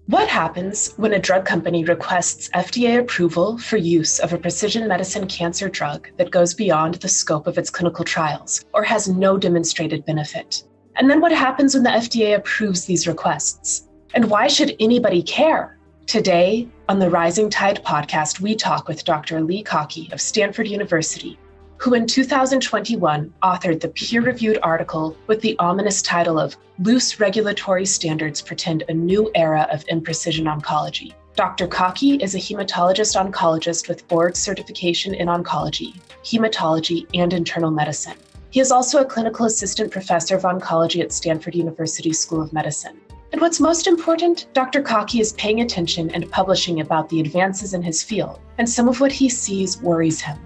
What happens when a drug company requests FDA approval for use of a precision medicine cancer drug that goes beyond the scope of its clinical trials or has no demonstrated benefit? And then what happens when the FDA approves these requests? And why should anybody care? Today, on the Rising Tide podcast, we talk with Dr. Lee Cockey of Stanford University, who in 2021 authored the peer-reviewed article with the ominous title of Loose Regulatory Standards Portend a New Era of Imprecision Oncology. Dr. Cockey is a hematologist-oncologist with board certification in oncology, hematology, and internal medicine. He is also a clinical assistant professor of oncology at Stanford University School of Medicine. And what's most important, Dr. Cockey is paying attention and publishing about the advances in his field, and some of what he sees worries him.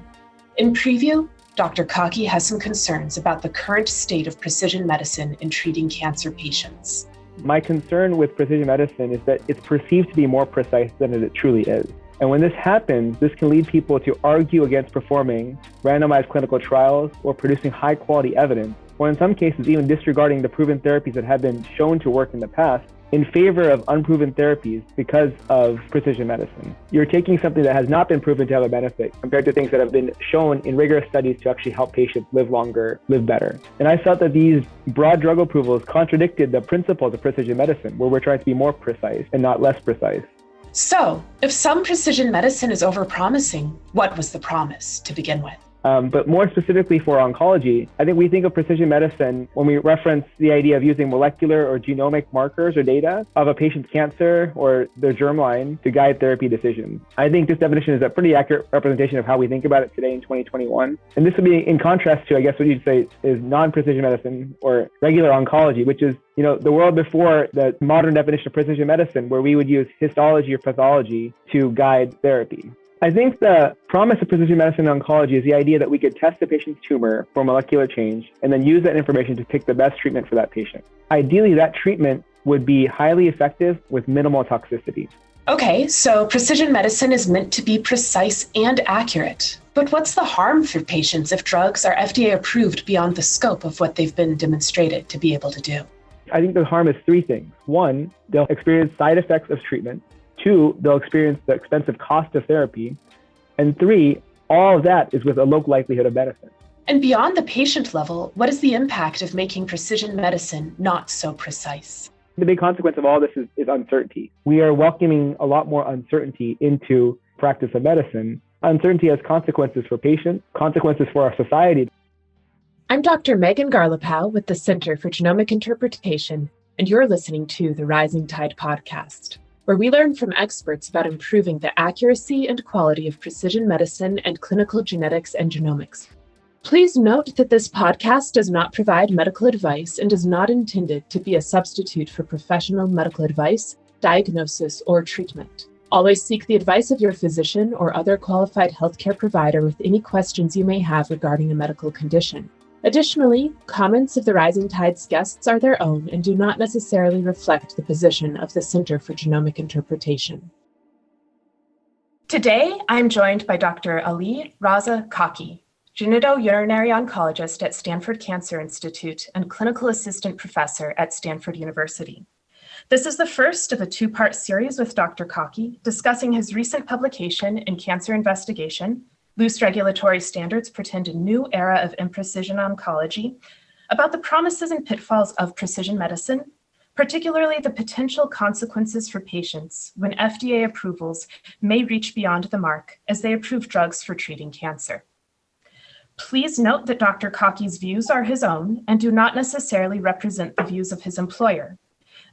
In preview, Dr. Cockey has some concerns about the current state of precision medicine in treating cancer patients. My concern with precision medicine is that it's perceived to be more precise than it truly is. And when this happens, this can lead people to argue against performing randomized clinical trials or producing high quality evidence, or in some cases even disregarding the proven therapies that have been shown to work in the past in favor of unproven therapies because of precision medicine. You're taking something that has not been proven to have a benefit compared to things that have been shown in rigorous studies to actually help patients live longer, live better. And I felt that these broad drug approvals contradicted the principles of precision medicine, where we're trying to be more precise and not less precise. So, if some precision medicine is overpromising, what was the promise to begin with? But more specifically for oncology, I think we think of precision medicine when we reference the idea of using molecular or genomic markers or data of a patient's cancer or their germline to guide therapy decisions. I think this definition is a pretty accurate representation of how we think about it today in 2021. And this would be in contrast to, I guess, what you'd say is non-precision medicine or regular oncology, which is, the world before the modern definition of precision medicine, where we would use histology or pathology to guide therapy. I think the promise of precision medicine in oncology is the idea that we could test a patient's tumor for molecular change and then use that information to pick the best treatment for that patient. Ideally, that treatment would be highly effective with minimal toxicity. Okay, so precision medicine is meant to be precise and accurate. But what's the harm for patients if drugs are FDA approved beyond the scope of what they've been demonstrated to be able to do? I think the harm is three things. One, they'll experience side effects of treatment. Two, they'll experience the expensive cost of therapy. And three, all of that is with a low likelihood of benefit. And beyond the patient level, what is the impact of making precision medicine not so precise? The big consequence of all this is uncertainty. We are welcoming a lot more uncertainty into practice of medicine. Uncertainty has consequences for patients, consequences for our society. I'm Dr. Megan Garlipow with the Center for Genomic Interpretation, and you're listening to the Rising Tide podcast, where we learn from experts about improving the accuracy and quality of precision medicine and clinical genetics and genomics. Please note that this podcast does not provide medical advice and is not intended to be a substitute for professional medical advice, diagnosis, or treatment. Always seek the advice of your physician or other qualified healthcare provider with any questions you may have regarding a medical condition. Additionally, comments of the Rising Tide's guests are their own and do not necessarily reflect the position of the Center for Genomic Interpretation. Today, I'm joined by Dr. Ali Raza Cockey, genitourinary oncologist at Stanford Cancer Institute and clinical assistant professor at Stanford University. This is the first of a two-part series with Dr. Cockey discussing his recent publication in Cancer Investigation, Loose Regulatory Standards Portend a New Era of Imprecision Oncology, about the promises and pitfalls of precision medicine, particularly the potential consequences for patients when FDA approvals may reach beyond the mark as they approve drugs for treating cancer. Please note that Dr. Cockey's views are his own and do not necessarily represent the views of his employer.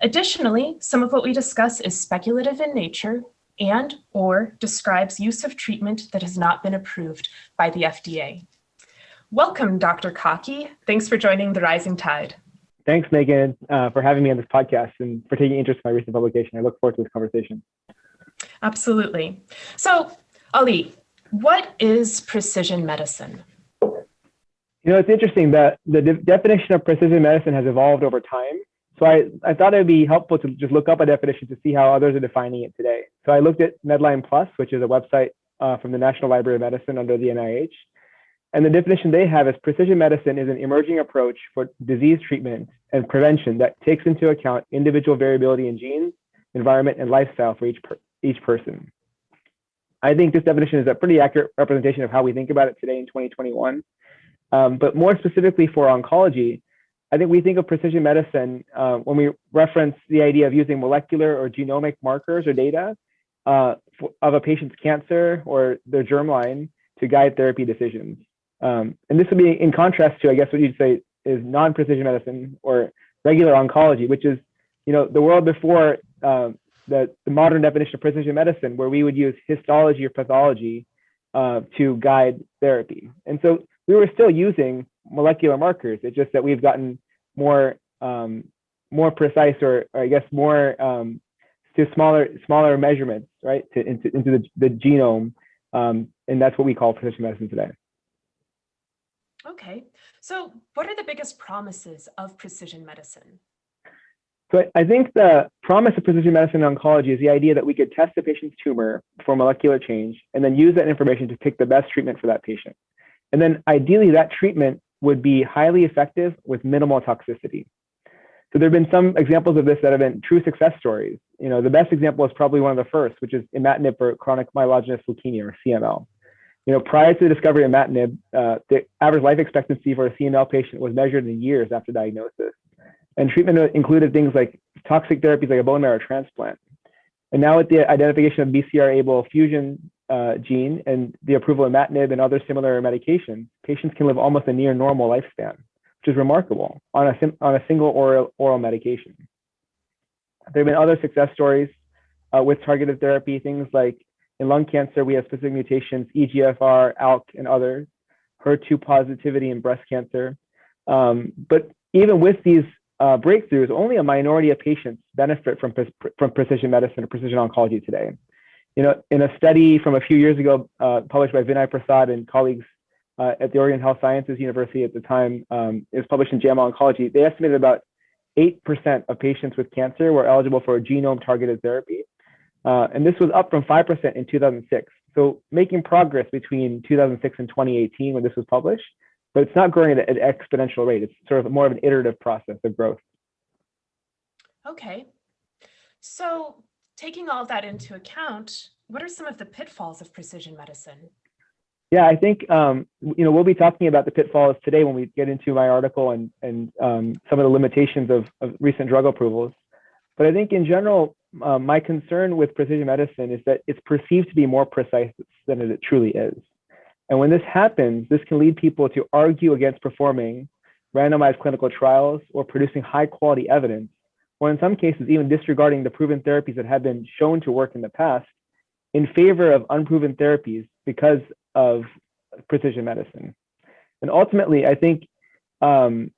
Additionally, some of what we discuss is speculative in nature and/or describes use of treatment that has not been approved by the FDA. Welcome, Dr. Cockey. Thanks for joining the Rising Tide. Thanks, Megan, for having me on this podcast and for taking interest in my recent publication. I look forward to this conversation. Absolutely. So, Ali, what is precision medicine? It's interesting that the definition of precision medicine has evolved over time. So I thought it would be helpful to just look up a definition to see how others are defining it today. So I looked at Medline Plus, which is a website from the National Library of Medicine under the NIH. And the definition they have is precision medicine is an emerging approach for disease treatment and prevention that takes into account individual variability in genes, environment, and lifestyle for each person. I think this definition is a pretty accurate representation of how we think about it today in 2021. But more specifically for oncology, I think we think of precision medicine when we reference the idea of using molecular or genomic markers or data of a patient's cancer or their germline to guide therapy decisions. And this would be in contrast to, I guess, what you'd say is non-precision medicine or regular oncology, which is, the world before the modern definition of precision medicine, where we would use histology or pathology to guide therapy. And so we were still using molecular markers. It's just that we've gotten more precise, or I guess more to smaller measurements, right, into the genome, and that's what we call precision medicine today. Okay, so what are the biggest promises of precision medicine? So I think the promise of precision medicine in oncology is the idea that we could test a patient's tumor for molecular change and then use that information to pick the best treatment for that patient. And then ideally that treatment would be highly effective with minimal toxicity. So there have been some examples of this that have been true success stories. The best example is probably one of the first, which is imatinib for chronic myelogenous leukemia, or CML. Prior to the discovery of imatinib, the average life expectancy for a CML patient was measured in years after diagnosis. And treatment included things like toxic therapies like a bone marrow transplant. And now with the identification of BCR-ABL fusion gene and the approval of imatinib and other similar medications, patients can live almost a near normal lifespan, which is remarkable on a single oral medication. There have been other success stories with targeted therapy, things like in lung cancer, we have specific mutations, EGFR, ALK, and others, HER2 positivity in breast cancer. But even with these breakthroughs, only a minority of patients benefit from precision medicine or precision oncology today. In a study from a few years ago, published by Vinay Prasad and colleagues at the Oregon Health Sciences University at the time, it was published in JAMA Oncology. They estimated about 8% of patients with cancer were eligible for a genome-targeted therapy. And this was up from 5% in 2006. So making progress between 2006 and 2018 when this was published, but it's not growing at an exponential rate. It's sort of more of an iterative process of growth. Okay. So taking all of that into account, what are some of the pitfalls of precision medicine? Yeah, I think we'll be talking about the pitfalls today when we get into my article and some of the limitations of recent drug approvals. But I think in general, my concern with precision medicine is that it's perceived to be more precise than it truly is. And when this happens, this can lead people to argue against performing randomized clinical trials or producing high quality evidence, or in some cases, even disregarding the proven therapies that have been shown to work in the past in favor of unproven therapies because of precision medicine. And ultimately, I think biological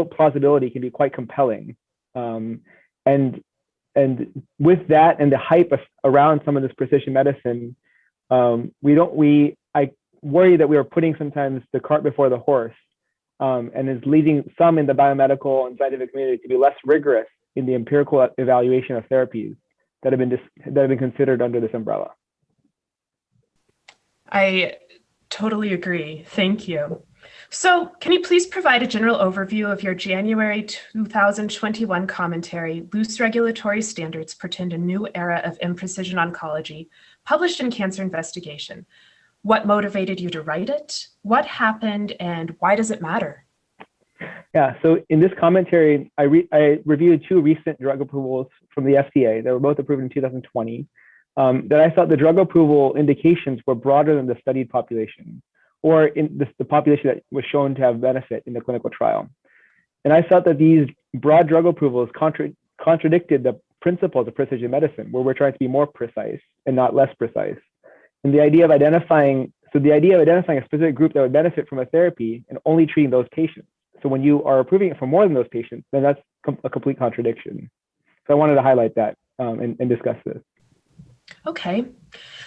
plausibility can be quite compelling. And with that and the hype around some of this precision medicine, I worry that we are putting sometimes the cart before the horse, and is leading some in the biomedical and scientific community to be less rigorous in the empirical evaluation of therapies that have been considered under this umbrella. I totally agree. Thank you. So can you please provide a general overview of your January 2021 commentary, Loose Regulatory Standards Portend a New Era of Imprecision Oncology, published in Cancer Investigation? What motivated you to write it? What happened, and why does it matter? Yeah, so in this commentary, I reviewed two recent drug approvals from the FDA that were both approved in 2020, that I thought the drug approval indications were broader than the studied population, or in the population that was shown to have benefit in the clinical trial. And I felt that these broad drug approvals contradicted the principles of precision medicine, where we're trying to be more precise and not less precise. And the idea of identifying a specific group that would benefit from a therapy and only treating those patients. So when you are approving it for more than those patients, then that's a complete contradiction. So I wanted to highlight that and discuss this. Okay.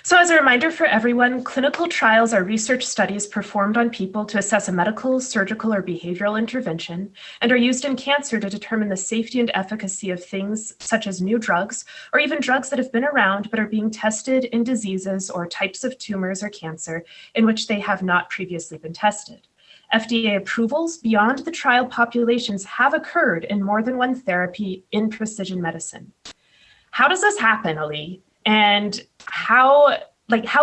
So as a reminder for everyone, clinical trials are research studies performed on people to assess a medical, surgical, or behavioral intervention, and are used in cancer to determine the safety and efficacy of things such as new drugs, or even drugs that have been around but are being tested in diseases or types of tumors or cancer in which they have not previously been tested. FDA approvals beyond the trial populations have occurred in more than one therapy in precision medicine. How does this happen, Ali? And how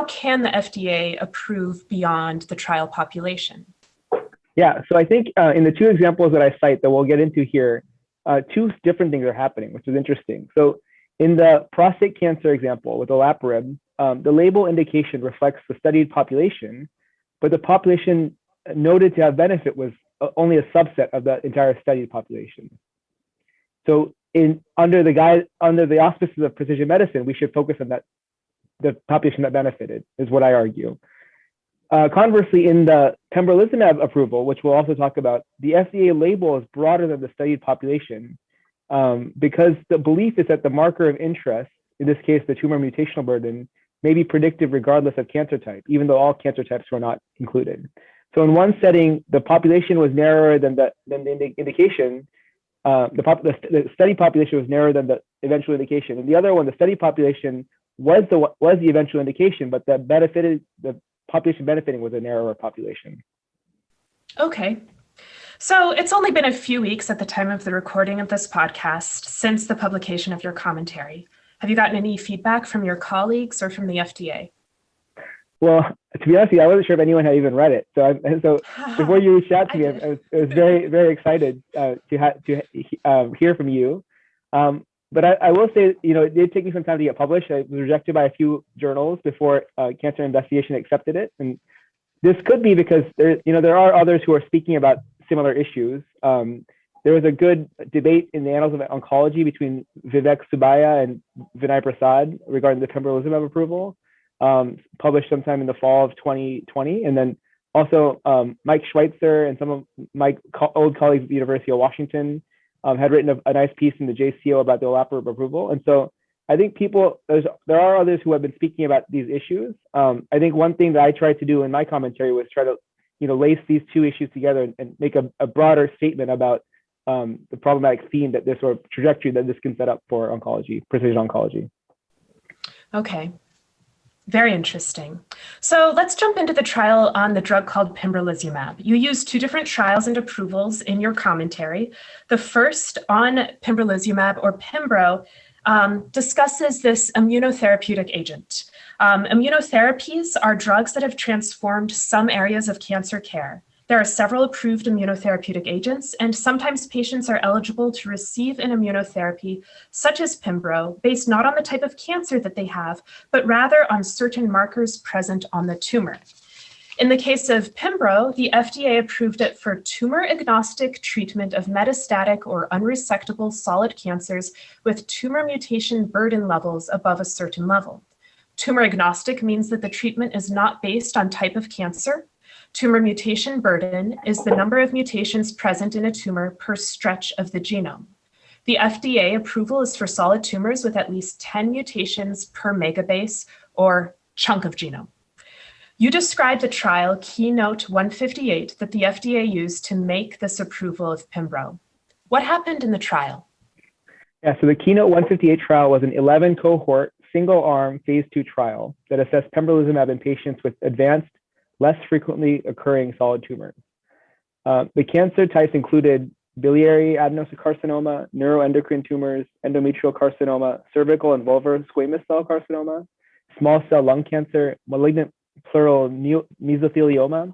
can the FDA approve beyond the trial population? Yeah, so I think in the two examples that I cite that we'll get into here, two different things are happening, which is interesting. So in the prostate cancer example with olaparib, the label indication reflects the studied population, but the population noted to have benefit was only a subset of the entire studied population. So under the auspices of precision medicine, we should focus on the population that benefited, is what I argue. Conversely, in the pembrolizumab approval, which we'll also talk about, the FDA label is broader than the studied population because the belief is that the marker of interest, in this case, the tumor mutational burden, may be predictive regardless of cancer type, even though all cancer types were not included. So in one setting, the population was narrower than the indication. The study population was narrower than the eventual indication. In the other one, the study population was the eventual indication, but the population benefiting was a narrower population. Okay. So it's only been a few weeks at the time of the recording of this podcast since the publication of your commentary. Have you gotten any feedback from your colleagues or from the FDA? Well, to be honest with you, I wasn't sure if anyone had even read it. So before you reached out to me, I was very, very excited to hear from you. But I will say, it did take me some time to get published. I was rejected by a few journals before Cancer Investigation accepted it. And this could be because there are others who are speaking about similar issues. There was a good debate in the Annals of Oncology between Vivek Subbiah and Vinay Prasad regarding the pembrolizumab approval, published sometime in the fall of 2020. And then also Mike Schweitzer and some of my old colleagues at the University of Washington had written a nice piece in the JCO about the olaparib approval. And so I think there are others who have been speaking about these issues. I think one thing that I tried to do in my commentary was try to lace these two issues together and make a broader statement about the problematic theme that this sort of trajectory that this can set up for oncology, precision oncology. Okay. Very interesting. So let's jump into the trial on the drug called pembrolizumab. You used two different trials and approvals in your commentary. The first on pembrolizumab, or Pembro, discusses this immunotherapeutic agent. Immunotherapies are drugs that have transformed some areas of cancer care. There are several approved immunotherapeutic agents, and sometimes patients are eligible to receive an immunotherapy, such as Pembro, based not on the type of cancer that they have, but rather on certain markers present on the tumor. In the case of Pembro, the FDA approved it for tumor-agnostic treatment of metastatic or unresectable solid cancers with tumor mutation burden levels above a certain level. Tumor-agnostic means that the treatment is not based on type of cancer. Tumor mutation burden is the number of mutations present in a tumor per stretch of the genome. The FDA approval is for solid tumors with at least 10 mutations per megabase or chunk of genome. You described the trial Keynote 158 that the FDA used to make this approval of Pembro. What happened in the trial? Yeah, so the Keynote 158 trial was an 11-cohort, single-arm phase 2 trial that assessed pembrolizumab in patients with advanced, less frequently occurring solid tumors. The cancer types included biliary adenocarcinoma, neuroendocrine tumors, endometrial carcinoma, cervical and vulvar squamous cell carcinoma, small cell lung cancer, malignant pleural mesothelioma,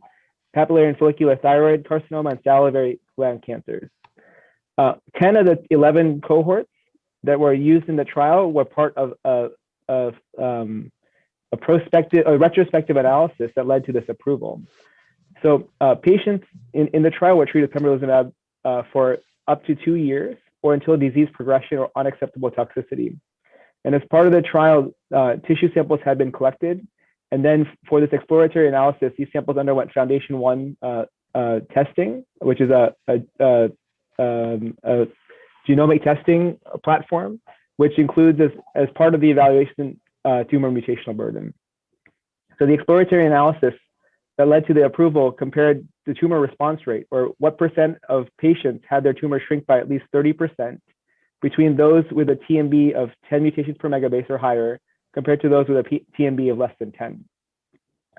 papillary and follicular thyroid carcinoma, and salivary gland cancers. 10 of the 11 cohorts that were used in the trial were part of a retrospective analysis that led to this approval. So patients in the trial were treated with pembrolizumab for up to 2 years or until disease progression or unacceptable toxicity. And as part of the trial, tissue samples had been collected. And then for this exploratory analysis, these samples underwent Foundation 1 testing, which is a genomic testing platform, which includes as part of the evaluation tumor mutational burden. So the exploratory analysis that led to the approval compared the tumor response rate, or what percent of patients had their tumor shrink by at least 30%, between those with a TMB of 10 mutations per megabase or higher compared to those with a TMB of less than 10.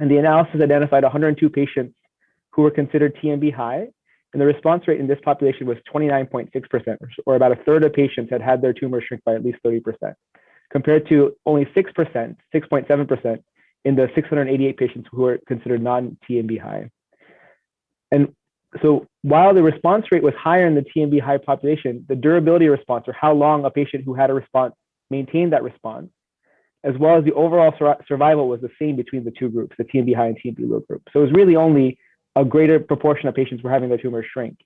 And the analysis identified 102 patients who were considered TMB high, and the response rate in this population was 29.6%, or about a third of patients had had their tumor shrink by at least 30%, compared to only 6%, 6.7% in the 688 patients who were considered non-TMB high. And so while the response rate was higher in the TMB high population, the durability response, or how long a patient who had a response maintained that response, as well as the overall survival, was the same between the two groups, the TMB high and TMB low group. So it was really only a greater proportion of patients were having their tumors shrink.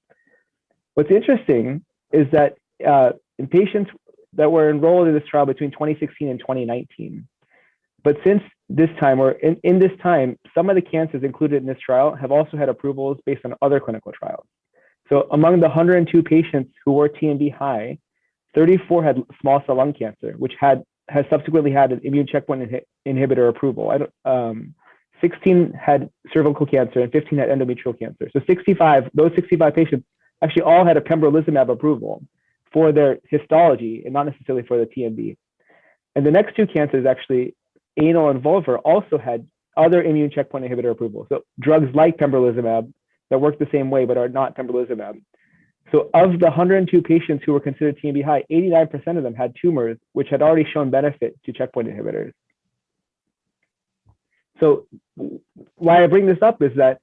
What's interesting is that in patients that were enrolled in this trial between 2016 and 2019, but since this time, or in this time, some of the cancers included in this trial have also had approvals based on other clinical trials. So among the 102 patients who were TMB high, 34 had small cell lung cancer, which has subsequently had an immune checkpoint inhibitor approval. 16 had cervical cancer and 15 had endometrial cancer. So those 65 patients actually all had a pembrolizumab approval for their histology and not necessarily for the TMB. And the next two cancers, actually, anal and vulvar, also had other immune checkpoint inhibitor approval. So drugs like pembrolizumab that work the same way but are not pembrolizumab. So of the 102 patients who were considered TMB high, 89% of them had tumors which had already shown benefit to checkpoint inhibitors. So why I bring this up is that,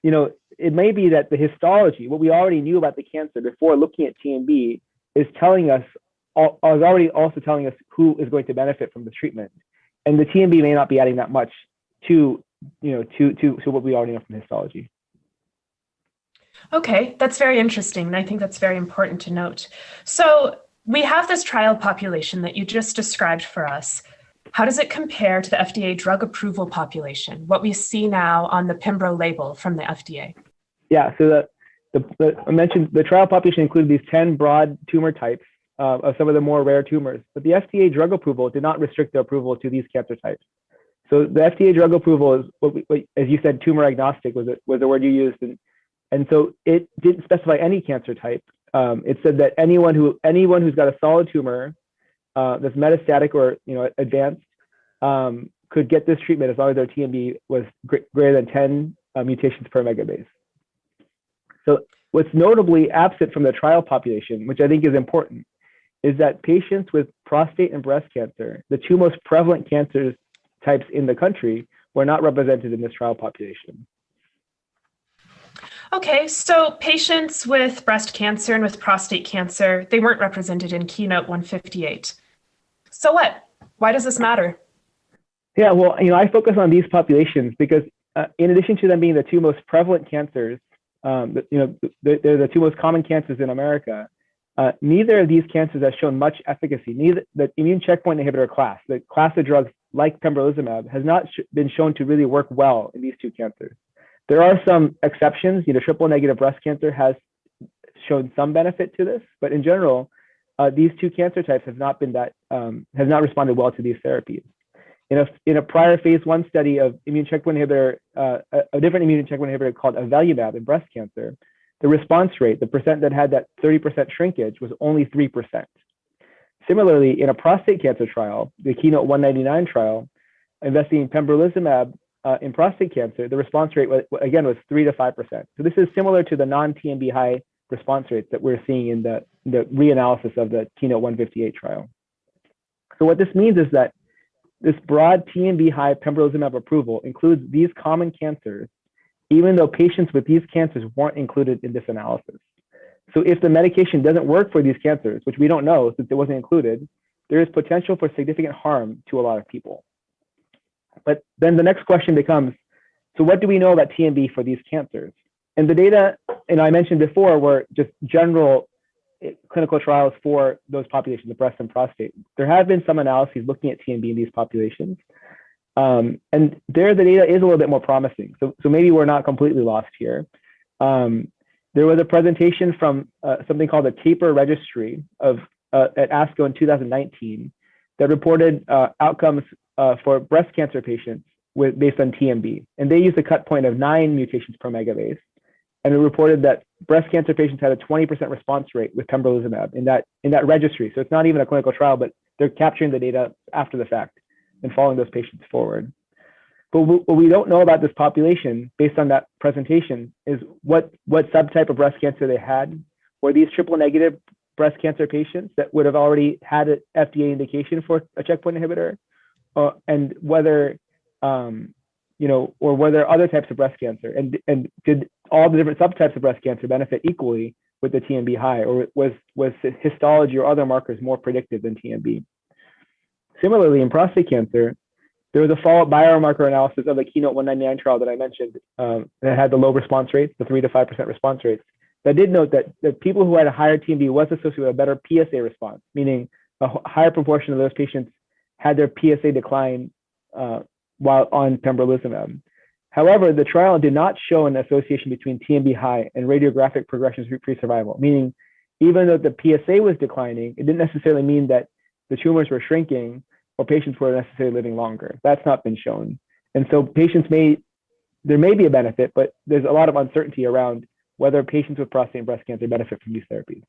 it may be that the histology, what we already knew about the cancer before looking at TMB, is already also telling us who is going to benefit from the treatment. And the TMB may not be adding that much to what we already know from histology. Okay, that's very interesting. And I think that's very important to note. So we have this trial population that you just described for us. How does it compare to the FDA drug approval population, what we see now on the Pembro label from the FDA? Yeah, so I mentioned the trial population included these 10 broad tumor types of some of the more rare tumors, but the FDA drug approval did not restrict the approval to these cancer types. So the FDA drug approval is, as you said, tumor agnostic was the word you used, and so it didn't specify any cancer type. It said that anyone who's got a solid tumor that's metastatic or advanced could get this treatment as long as their TMB was greater than 10 mutations per megabase. So what's notably absent from the trial population, which I think is important, is that patients with prostate and breast cancer, the two most prevalent cancer types in the country, were not represented in this trial population. Okay, so patients with breast cancer and with prostate cancer, they weren't represented in Keynote 158. So what? Why does this matter? Yeah, well, I focus on these populations because in addition to them being the two most prevalent cancers, they're the two most common cancers in America. Neither of these cancers has shown much efficacy. Neither the immune checkpoint inhibitor class, the class of drugs like pembrolizumab, has not been shown to really work well in these two cancers. There are some exceptions. Triple negative breast cancer has shown some benefit to this, but in general, these two cancer types have not responded well to these therapies. In a prior phase 1 study of immune checkpoint inhibitor, a different immune checkpoint inhibitor called avelumab in breast cancer, the response rate, the percent that had that 30% shrinkage, was only 3%. Similarly, in a prostate cancer trial, the Keynote 199 trial, investigating pembrolizumab in prostate cancer, the response rate was 3 to 5%. So this is similar to the non-TMB high response rates that we're seeing in the reanalysis of the Keynote 158 trial. So what this means is that this broad TMB high pembrolizumab approval includes these common cancers, even though patients with these cancers weren't included in this analysis. So if the medication doesn't work for these cancers, which we don't know since it wasn't included, there is potential for significant harm to a lot of people. But then the next question becomes, so what do we know about TMB for these cancers? And the data, I mentioned before, were just general clinical trials for those populations, the breast and prostate. There have been some analyses looking at TMB in these populations. And there, the data is a little bit more promising. So maybe we're not completely lost here. There was a presentation from something called the CAPER registry at ASCO in 2019 that reported outcomes for breast cancer patients based on TMB. And they used a cut point of 9 mutations per megabase. And it reported that breast cancer patients had a 20% response rate with pembrolizumab in that registry. So it's not even a clinical trial, but they're capturing the data after the fact and following those patients forward. But what we don't know about this population based on that presentation is what subtype of breast cancer they had. Were these triple negative breast cancer patients that would have already had an FDA indication for a checkpoint inhibitor? And whether, or were there other types of breast cancer? And did all the different subtypes of breast cancer benefit equally with the TMB high, or was histology or other markers more predictive than TMB? Similarly, in prostate cancer, there was a follow-up biomarker analysis of the Keynote 199 trial that I mentioned that had the low response rates, the 3 to 5% response rates. That did note that the people who had a higher TMB was associated with a better PSA response, meaning a higher proportion of those patients had their PSA decline while on pembrolizumab. However, the trial did not show an association between TMB high and radiographic progression-free survival, meaning even though the PSA was declining, it didn't necessarily mean that the tumors were shrinking or patients were necessarily living longer. That's not been shown. And so there may be a benefit, but there's a lot of uncertainty around whether patients with prostate and breast cancer benefit from these therapies.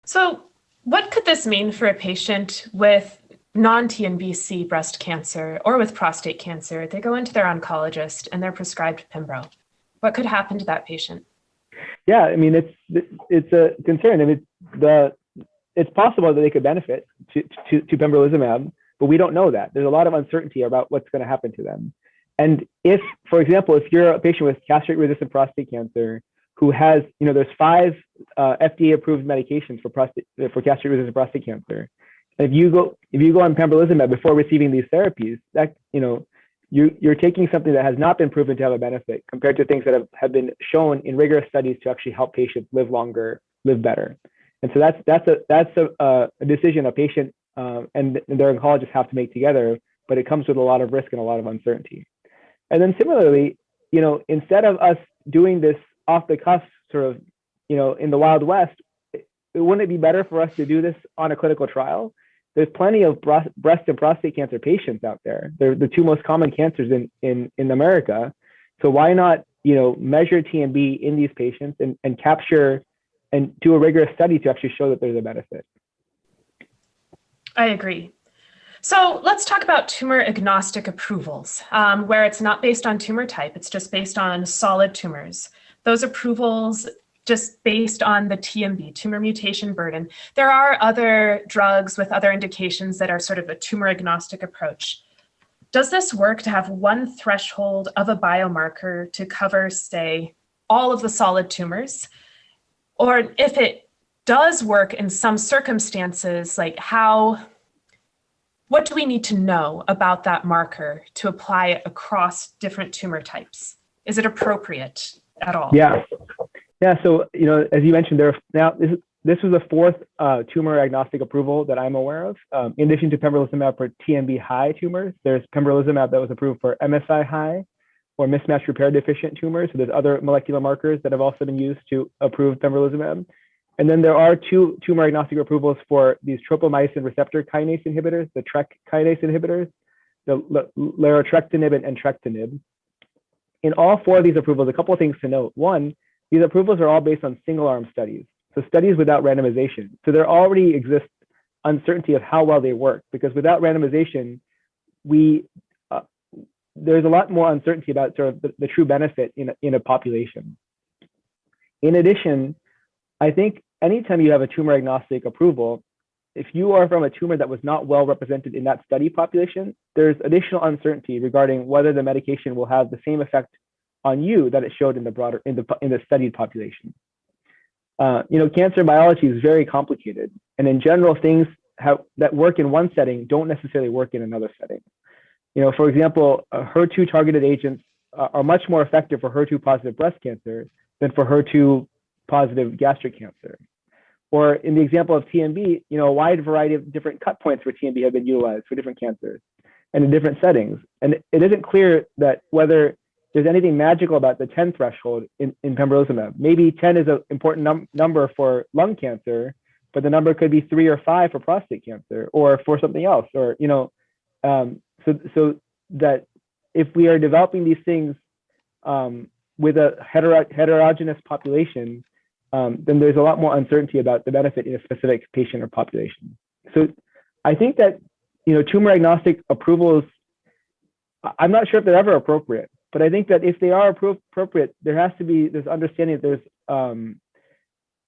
So what could this mean for a patient with non-TNBC breast cancer or with prostate cancer? They go into their oncologist and they're prescribed Pembro. What could happen to that patient? Yeah, I mean, it's a concern. I mean, it's possible that they could benefit to pembrolizumab, but we don't know that. There's a lot of uncertainty about what's going to happen to them. And if, for example, if you're a patient with castrate-resistant prostate cancer who has, there's 5 FDA-approved medications for castrate-resistant prostate cancer. If you go on pembrolizumab before receiving these therapies, that you're taking something that has not been proven to have a benefit compared to things that have been shown in rigorous studies to actually help patients live longer, live better. And so that's a decision a patient and their oncologist have to make together, but it comes with a lot of risk and a lot of uncertainty. And then similarly, instead of us doing this off the cuff sort of, in the Wild West, wouldn't it be better for us to do this on a clinical trial? There's plenty of breast and prostate cancer patients out there. They're the 2 most common cancers in America. So why not, measure TMB in these patients and capture and do a rigorous study to actually show that there's a benefit? I agree. So let's talk about tumor agnostic approvals, where it's not based on tumor type, it's just based on solid tumors. Those approvals just based on the TMB, tumor mutation burden. There are other drugs with other indications that are sort of a tumor agnostic approach. Does this work to have one threshold of a biomarker to cover, say, all of the solid tumors? Or if it does work in some circumstances, like what do we need to know about that marker to apply it across different tumor types? Is it appropriate at all? Yeah. So, as you mentioned, this was the 4th tumor agnostic approval that I'm aware of. In addition to pembrolizumab for TMB high tumors, there's pembrolizumab that was approved for MSI high or mismatch repair deficient tumors. So there's other molecular markers that have also been used to approve pembrolizumab. And then there are 2 tumor agnostic approvals for these tropomyosin receptor kinase inhibitors, the TRK kinase inhibitors, the larotrectinib and entrectinib. In all 4 of these approvals, a couple of things to note. One, these approvals are all based on single-arm studies, so studies without randomization. So there already exists uncertainty of how well they work, because without randomization, there's a lot more uncertainty about sort of the true benefit in a population. In addition, I think anytime you have a tumor agnostic approval, if you are from a tumor that was not well represented in that study population, there's additional uncertainty regarding whether the medication will have the same effect on you that it showed in the studied population. Cancer biology is very complicated, and in general, things that work in one setting don't necessarily work in another setting. For example, HER2 targeted agents are much more effective for HER2 positive breast cancer than for HER2 positive gastric cancer. Or in the example of TMB, a wide variety of different cut points for TMB have been utilized for different cancers and in different settings. And it isn't clear that whether there's anything magical about the 10 threshold in pembrolizumab. Maybe 10 is an important number for lung cancer, but the number could be 3 or 5 for prostate cancer or for something else. Or, so that if we are developing these things with a heterogeneous population, then there's a lot more uncertainty about the benefit in a specific patient or population. So I think that, tumor agnostic approvals I'm not sure if they're ever appropriate, but I think that if they are appropriate, there has to be this understanding that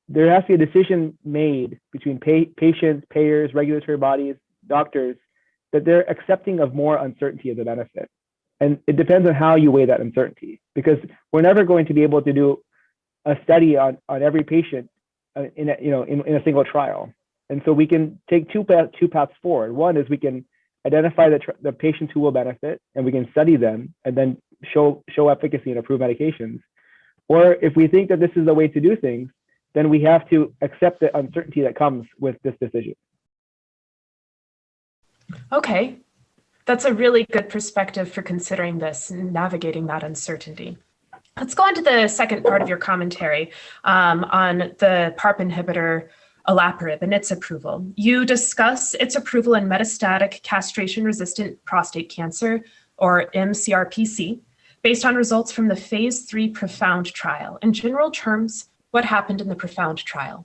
there has to be a decision made between patients, payers, regulatory bodies, doctors, that they're accepting of more uncertainty of the benefit. And it depends on how you weigh that uncertainty, because we're never going to be able to do a study on every patient in a single trial. And so we can take two paths forward. One is we can identify the patients who will benefit, and we can study them and then show efficacy and approve medications. Or if we think that this is the way to do things, then we have to accept the uncertainty that comes with this decision. Okay, that's a really good perspective for considering this and navigating that uncertainty. Let's go on to the second part of your commentary on the PARP inhibitor olaparib and its approval. You discuss its approval in metastatic castration-resistant prostate cancer, or mCRPC, based on results from the phase 3 PROfound trial. In general terms, what happened in the PROfound trial?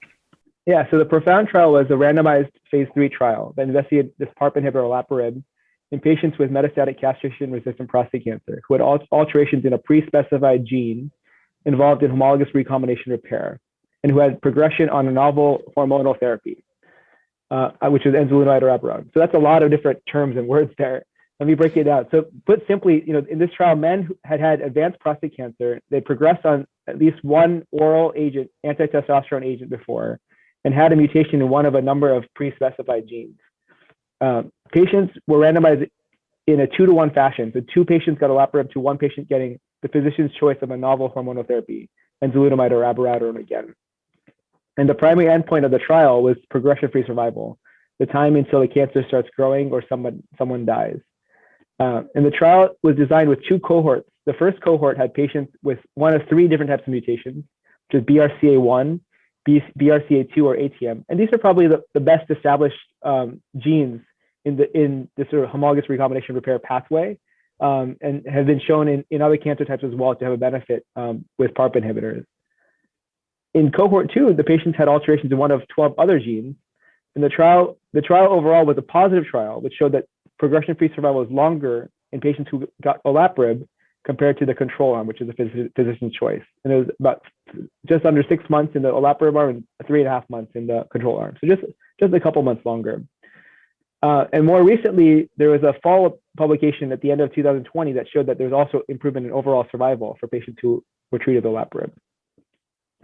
Yeah, so the PROfound trial was a randomized phase 3 trial that investigated this PARP inhibitor olaparib in patients with metastatic castration-resistant prostate cancer who had alterations in a pre-specified gene involved in homologous recombination repair, and who had progression on a novel hormonal therapy, which is enzalutamide or abiraterone. So that's a lot of different terms and words there. Let me break it down. So put simply, in this trial, men who had advanced prostate cancer, they progressed on at least one oral agent, anti-testosterone agent before, and had a mutation in one of a number of pre-specified genes. Patients were randomized in a 2-to-1 fashion. So 2 patients got olaparib to 1 patient getting the physician's choice of a novel hormonal therapy, enzalutamide or abiraterone again. And the primary endpoint of the trial was progression-free survival, the time until the cancer starts growing or someone dies. And the trial was designed with 2 cohorts. The first cohort had patients with one of 3 different types of mutations, which is BRCA1, BRCA2, or ATM. And these are probably the best established genes in this sort of homologous recombination repair pathway, and have been shown in other cancer types as well to have a benefit with PARP inhibitors. In cohort 2, the patients had alterations in one of 12 other genes. And the trial overall was a positive trial, which showed that progression-free survival was longer in patients who got olaparib compared to the control arm, which is the physician's choice. And it was about just under 6 months in the olaparib arm and 3.5 months in the control arm. So just a couple months longer. And more recently, there was a follow-up publication at the end of 2020 that showed that there was also improvement in overall survival for patients who were treated with olaparib.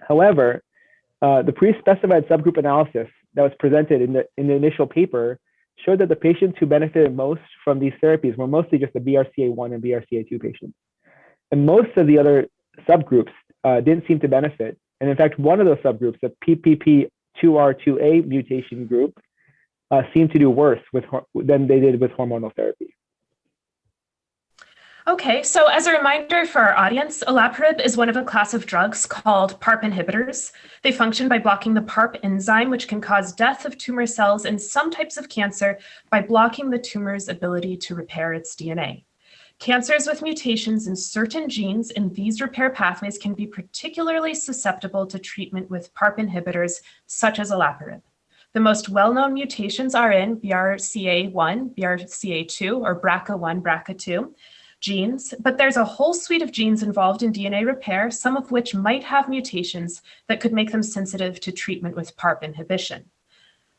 However, the pre-specified subgroup analysis that was presented in the initial paper showed that the patients who benefited most from these therapies were mostly just the BRCA1 and BRCA2 patients. And most of the other subgroups didn't seem to benefit. And in fact, one of those subgroups, the PPP2R2A mutation group, seemed to do worse than they did with hormonal therapy. Okay, so as a reminder for our audience, olaparib is one of a class of drugs called PARP inhibitors. They function by blocking the PARP enzyme, which can cause death of tumor cells in some types of cancer by blocking the tumor's ability to repair its DNA. Cancers with mutations in certain genes in these repair pathways can be particularly susceptible to treatment with PARP inhibitors, such as olaparib. The most well-known mutations are in BRCA1, BRCA2, or BRCA1, BRCA2 genes, but there's a whole suite of genes involved in DNA repair, some of which might have mutations that could make them sensitive to treatment with PARP inhibition.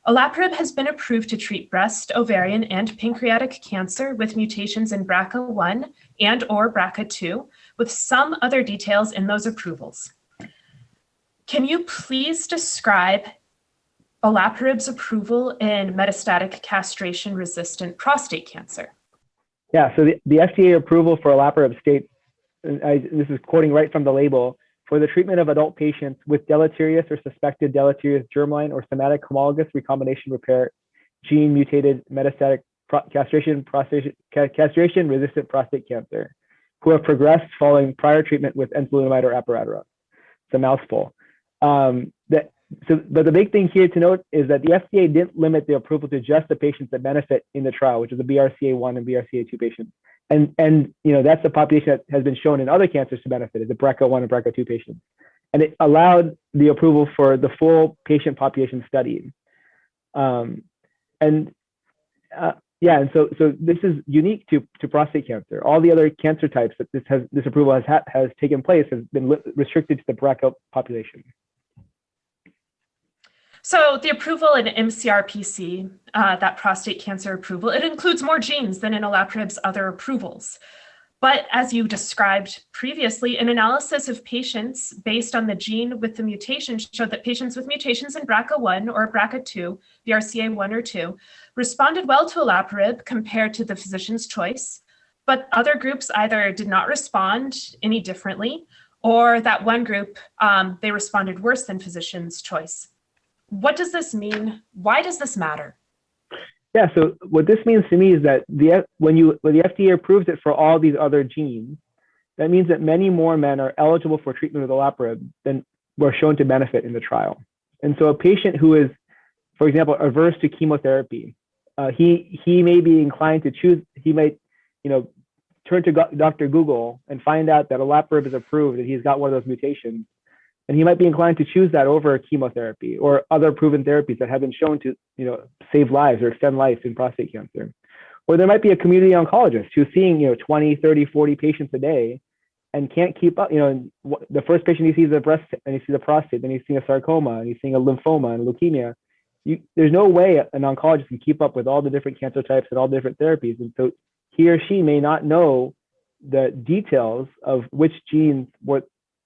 Olaparib has been approved to treat breast, ovarian, and pancreatic cancer with mutations in BRCA1 and or BRCA2, with some other details in those approvals. Can you please describe olaparib's approval in metastatic castration-resistant prostate cancer? Yeah, so the FDA approval for olaparib states, this is quoting right from the label, for the treatment of adult patients with deleterious or suspected deleterious germline or somatic homologous recombination repair gene mutated metastatic castration-resistant prostate cancer who have progressed following prior treatment with enzalutamide or abiraterone. It's a mouthful. But the big thing here to note is that the FDA didn't limit the approval to just the patients that benefit in the trial, which is the BRCA1 and BRCA2 patients. And that's the population that has been shown in other cancers to benefit, is the BRCA1 and BRCA2 patients. And it allowed the approval for the full patient population studied. Yeah, and so this is unique to prostate cancer. All the other cancer types that this approval has taken place has been restricted to the BRCA population. So the approval in mCRPC, that prostate cancer approval, it includes more genes than in olaparib's other approvals. But as you described previously, an analysis of patients based on the gene with the mutation showed that patients with mutations in BRCA1 or BRCA2, BRCA1 or 2, responded well to olaparib compared to the physician's choice, but other groups either did not respond any differently, or that one group, they responded worse than physician's choice. What does this mean? Why does this matter? Yeah, so what this means to me is that when the FDA approves it for all these other genes, that means that many more men are eligible for treatment with olaparib than were shown to benefit in the trial. And so a patient who is, for example, averse to chemotherapy, he may be inclined to choose, he might, turn to Dr. Google and find out that olaparib is approved and he's got one of those mutations. And he might be inclined to choose that over chemotherapy or other proven therapies that have been shown to, save lives or extend life in prostate cancer. Or there might be a community oncologist who's seeing, 20, 30, 40 patients a day and can't keep up. The first patient he sees is a breast, and he sees a prostate, then he's seeing a sarcoma, and he's seeing a lymphoma and leukemia. There's no way an oncologist can keep up with all the different cancer types and all the different therapies. And so he or she may not know the details of which genes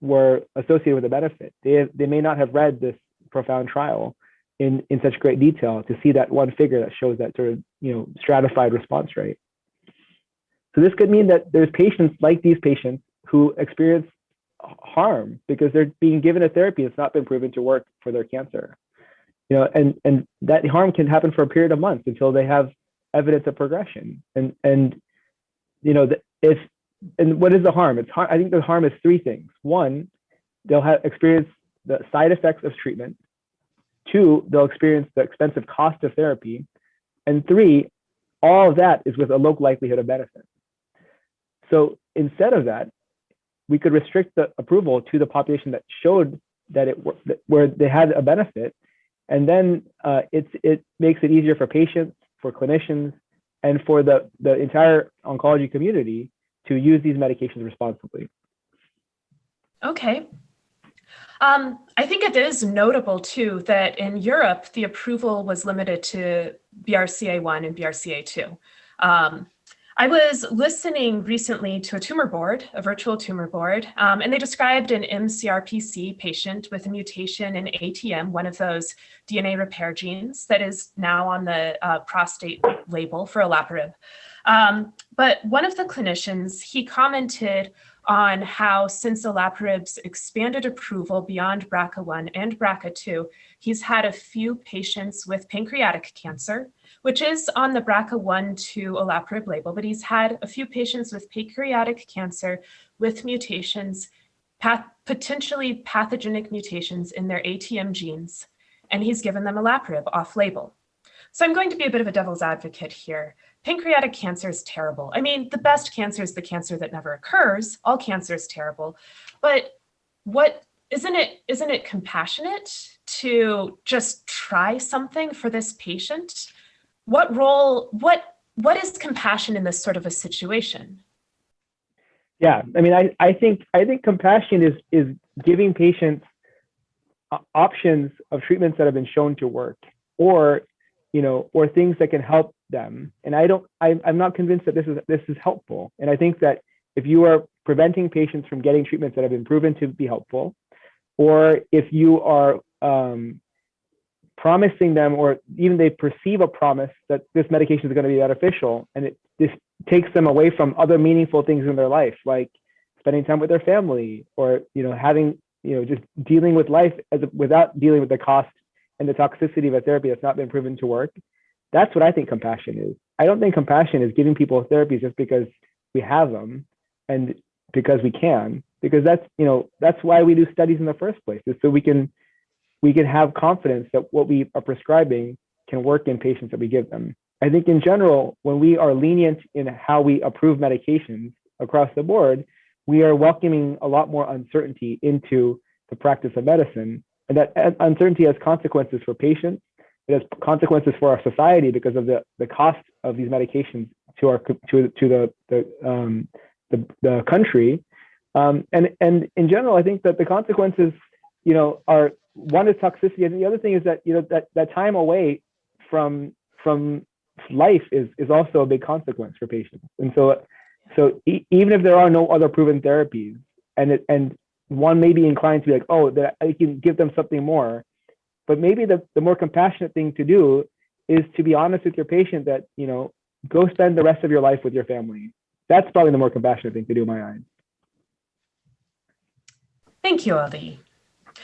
were associated with a benefit. They may not have read this profound trial in such great detail to see that one figure that shows that sort of stratified response rate. So this could mean that there's patients like these patients who experience harm because they're being given a therapy that's not been proven to work for their cancer. And that harm can happen for a period of months until they have evidence of progression. And what is the harm? I think the harm is three things. One, they'll experience the side effects of treatment. Two, they'll experience the expensive cost of therapy. And three, all of that is with a low likelihood of benefit. So instead of that, we could restrict the approval to the population that showed that where they had a benefit. And then it makes it easier for patients, for clinicians, and for the entire oncology community to use these medications responsibly. Okay. I think it is notable too that in Europe, the approval was limited to BRCA1 and BRCA2. I was listening recently to a virtual tumor board, and they described an mCRPC patient with a mutation in ATM, one of those DNA repair genes that is now on the prostate label for olaparib. But one of the clinicians, he commented on how since olaparib's expanded approval beyond BRCA1 and BRCA2, he's had a few patients with pancreatic cancer, which is on the BRCA1 to olaparib label, but he's had a few patients with pancreatic cancer with mutations, potentially pathogenic mutations in their ATM genes, and he's given them olaparib off label. So I'm going to be a bit of a devil's advocate here. Pancreatic cancer is terrible. I mean, the best cancer is the cancer that never occurs. All cancer is terrible. But isn't it compassionate to just try something for this patient? What is compassion in this sort of a situation? Yeah, I mean, I think compassion is giving patients options of treatments that have been shown to work, or things that can help them. And I'm not convinced that this is helpful. And I think that if you are preventing patients from getting treatments that have been proven to be helpful, or if you are promising them, or even they perceive a promise that this medication is going to be beneficial, and this takes them away from other meaningful things in their life, like spending time with their family, or having just dealing with life without dealing with the cost and the toxicity of a therapy that's not been proven to work. That's what I think compassion is. I don't think compassion is giving people therapies just because we have them and because we can, because that's why we do studies in the first place, is so we can have confidence that what we are prescribing can work in patients that we give them. I think in general, when we are lenient in how we approve medications across the board, we are welcoming a lot more uncertainty into the practice of medicine. And that uncertainty has consequences for patients. it has consequences for our society because of the cost of these medications to the country. And in general, I think that the consequences, are, one is toxicity, and the other thing is that that time away from life is also a big consequence for patients. And so even if there are no other proven therapies, and one may be inclined to be like, oh, that I can give them something more, but maybe the more compassionate thing to do is to be honest with your patient that, go spend the rest of your life with your family. That's probably the more compassionate thing to do in my eyes. Thank you, Ali.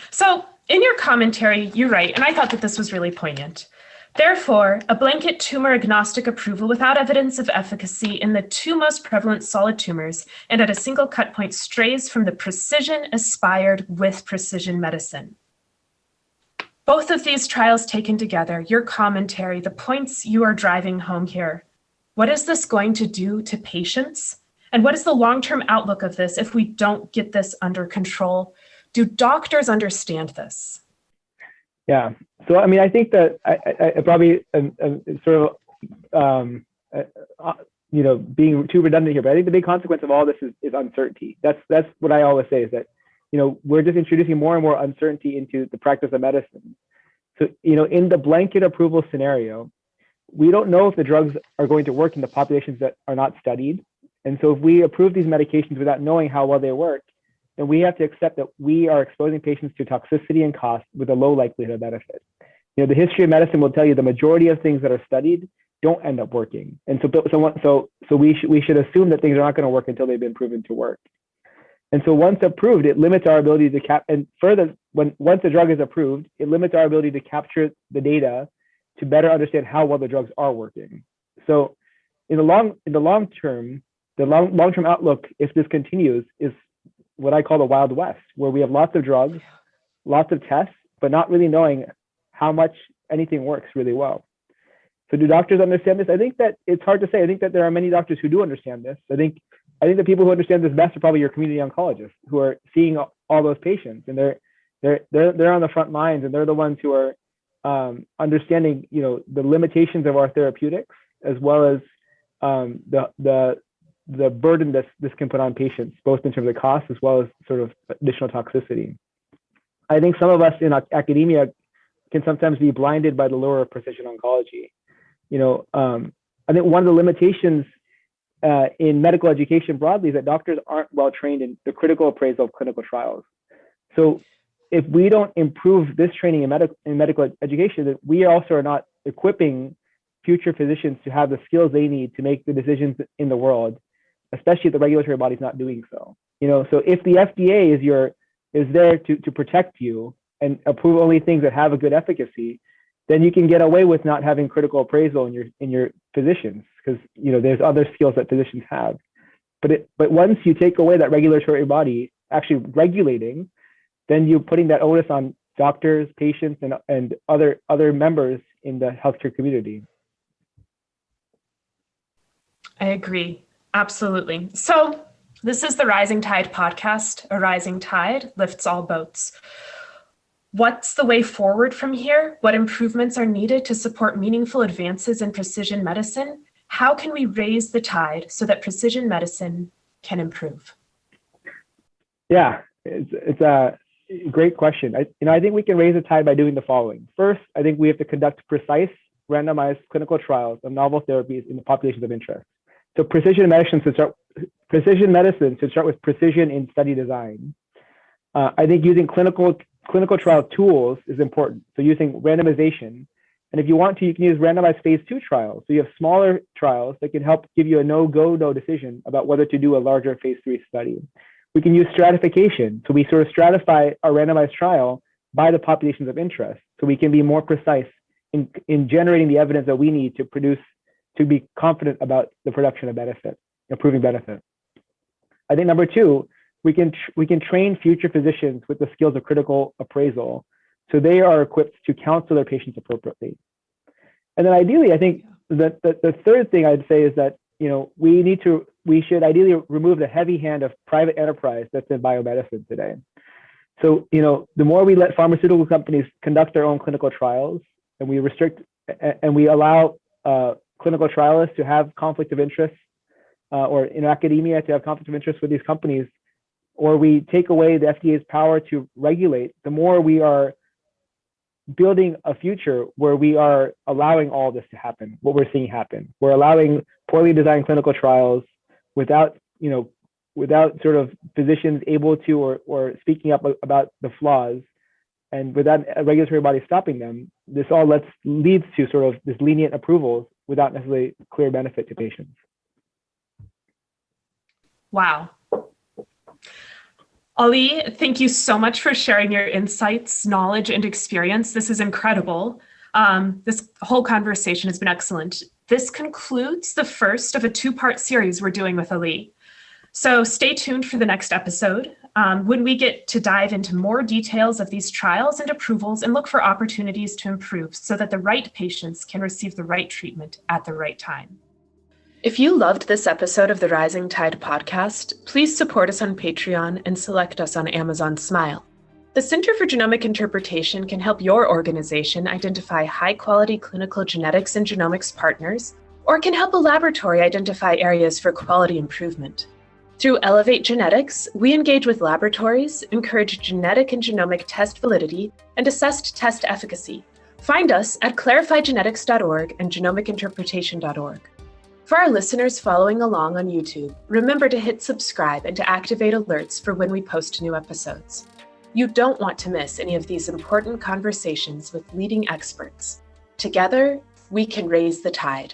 So in your commentary, you write, and I thought that this was really poignant. Therefore, a blanket tumor agnostic approval without evidence of efficacy in the two most prevalent solid tumors and at a single cut point strays from the precision aspired with precision medicine. Both of these trials taken together, your commentary, the points you are driving home here, what is this going to do to patients? And what is the long-term outlook of this if we don't get this under control? Do doctors understand this? Yeah. So, I mean, I think that I probably sort of, being too redundant here, but I think the big consequence of all this is uncertainty. That's what I always say is that, we're just introducing more and more uncertainty into the practice of medicine. So, in the blanket approval scenario, we don't know if the drugs are going to work in the populations that are not studied. And so if we approve these medications without knowing how well they work, then we have to accept that we are exposing patients to toxicity and cost with a low likelihood of benefit. The history of medicine will tell you the majority of things that are studied don't end up working. And so we should assume that things are not going to work until they've been proven to work. And so once approved, it limits our ability to and further, once a drug is approved, it limits our ability to capture the data to better understand how well the drugs are working. So in the long term, the long-term outlook, if this continues, is what I call the Wild West, where we have lots of drugs, lots of tests, but not really knowing how much anything works really well. So do doctors understand this? I think that it's hard to say. I think that there are many doctors who do understand this. I think the people who understand this best are probably your community oncologists who are seeing all those patients, and they're on the front lines, and they're the ones who are understanding, the limitations of our therapeutics, as well as the burden this can put on patients, both in terms of cost as well as sort of additional toxicity. I think some of us in academia can sometimes be blinded by the lure of precision oncology. I think one of the limitations in medical education broadly is that doctors aren't well trained in the critical appraisal of clinical trials. So if we don't improve this training in medical education, then we also are not equipping future physicians to have the skills they need to make the decisions in the world, especially if the regulatory body is not doing so. So if the FDA is there to protect you and approve only things that have a good efficacy, then you can get away with not having critical appraisal in your physicians, because there's other skills that physicians have. But once you take away that regulatory body actually regulating, then you're putting that onus on doctors, patients, and other members in the healthcare community. I agree. Absolutely. So this is the Rising Tide podcast. A rising tide lifts all boats. What's the way forward from here? What improvements are needed to support meaningful advances in precision medicine? How can we raise the tide so that precision medicine can improve? Yeah, it's a great question. I think we can raise the tide by doing the following. First, I think we have to conduct precise, randomized clinical trials of novel therapies in the populations of interest. So precision medicine should start with precision in study design. I think using clinical trial tools is important. So using randomization. And if you want to, you can use randomized phase 2 trials. So you have smaller trials that can help give you a no decision about whether to do a larger phase 3 study. We can use stratification. So we sort of stratify our randomized trial by the populations of interest. So we can be more precise in generating the evidence that we need to be confident about the production of benefit, improving benefit. I think number 2, we can train future physicians with the skills of critical appraisal, so they are equipped to counsel their patients appropriately. And then ideally, I think that the third thing I'd say is that we should ideally remove the heavy hand of private enterprise that's in biomedicine today. So the more we let pharmaceutical companies conduct their own clinical trials, and we restrict and we allow clinical trialists to have conflict of interest, or in academia to have conflict of interest with these companies, or we take away the FDA's power to regulate, the more we are building a future where we are allowing all this to happen, what we're seeing happen. We're allowing poorly designed clinical trials without sort of physicians able to or speaking up about the flaws, and without a regulatory body stopping them. This all leads to sort of this lenient approvals without necessarily clear benefit to patients. Wow. Ali, thank you so much for sharing your insights, knowledge, and experience. This is incredible. This whole conversation has been excellent. This concludes the first of a two-part series we're doing with Ali. So stay tuned for the next episode, when we get to dive into more details of these trials and approvals and look for opportunities to improve so that the right patients can receive the right treatment at the right time. If you loved this episode of the Rising Tide podcast, please support us on Patreon and select us on Amazon Smile. The Center for Genomic Interpretation can help your organization identify high-quality clinical genetics and genomics partners, or can help a laboratory identify areas for quality improvement. Through Elevate Genetics, we engage with laboratories, encourage genetic and genomic test validity, and assess test efficacy. Find us at clarifygenetics.org and genomicinterpretation.org. For our listeners following along on YouTube, remember to hit subscribe and to activate alerts for when we post new episodes. You don't want to miss any of these important conversations with leading experts. Together, we can raise the tide.